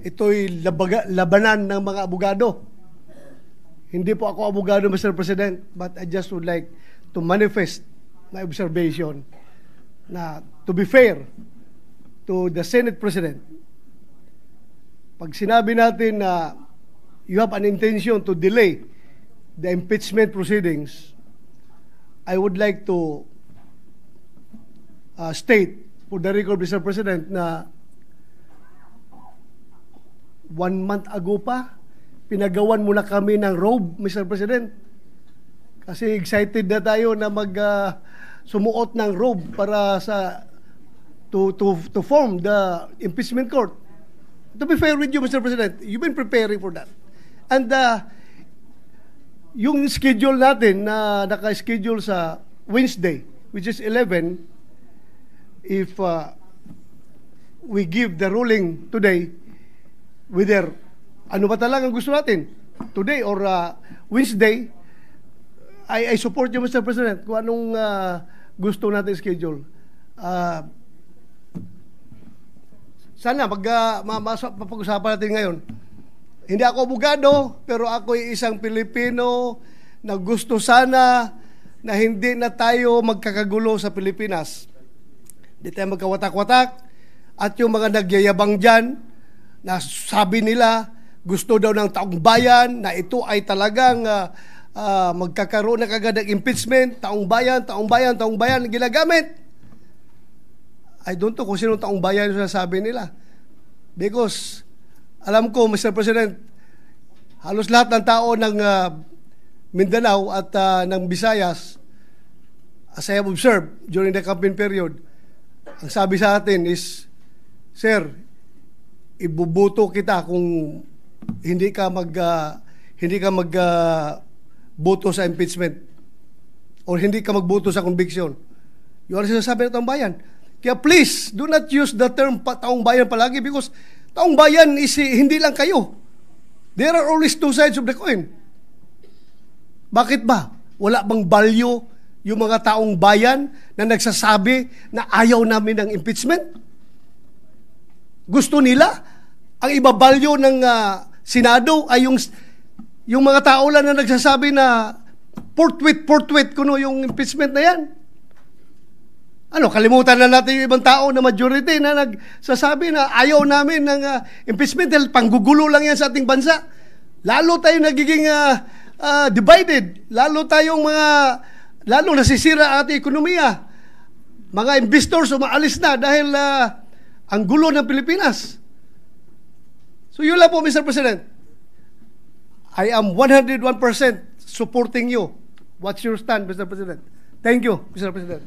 ito'y labanan ng mga abogado. Hindi po ako abogado, Mr. President, but I just would like to manifest my observation na to be fair to the Senate President, pag sinabi natin na you have an intention to delay the impeachment proceedings, I would like to state for the record, Mr. President, na 1 month ago pa, pinagawan muna kami ng robe, Mr. President. Kasi excited na tayo na sumuot ng robe para to form the impeachment court. To be fair with you, Mr. President, you've been preparing for that. And yung schedule natin na naka-schedule sa Wednesday, which is 11, if we give the ruling today, whether ano ba talagang gusto natin, today or Wednesday, I support you, Mr. President, kung anong gusto natin schedule. Sana mapag-usapan natin ngayon. Hindi ako abogado, pero ako ay isang Pilipino na gusto sana na hindi na tayo magkakagulo sa Pilipinas. Hindi tayo magkawatak-watak. At yung mga nagyayabang dyan, na sabi nila, gusto daw ng taong bayan, na ito ay talagang magkakaroon na kagad ng impeachment, taong bayan, ginagamit. I don't know kung sinong taong bayan yung sinasabi nila. Because, alam ko, Mr. President, halos lahat ng tao ng Mindanao at ng Visayas, as I have observed during the campaign period, ang sabi sa atin is, Sir, ibubuto kita kung hindi ka magboto sa impeachment or hindi ka magboto sa conviction. Yun ang sinasabi ng taong bayan. Kaya please, do not use the term taong bayan palagi because taong bayan is hindi lang kayo. There are always two sides of the coin. Bakit ba? Wala bang value yung mga taong bayan na nagsasabi na ayaw namin ng impeachment? Gusto nila ang ibabalyo ng Senado ay yung mga tao lang na nagsasabi na forthwith kuno yung impeachment na yan. Ano, kalimutan na natin yung ibang tao na majority na nagsasabi na ayaw namin ng impeachment dahil panggugulo lang yan sa ating bansa. Lalo tayo nagiging divided. Lalo nasisira ang ating ekonomiya. Mga investors umaalis na dahil ang gulo ng Pilipinas. So yun lang po, Mr. President. I am 101% supporting you. What's your stand, Mr. President? Thank you, Mr. President.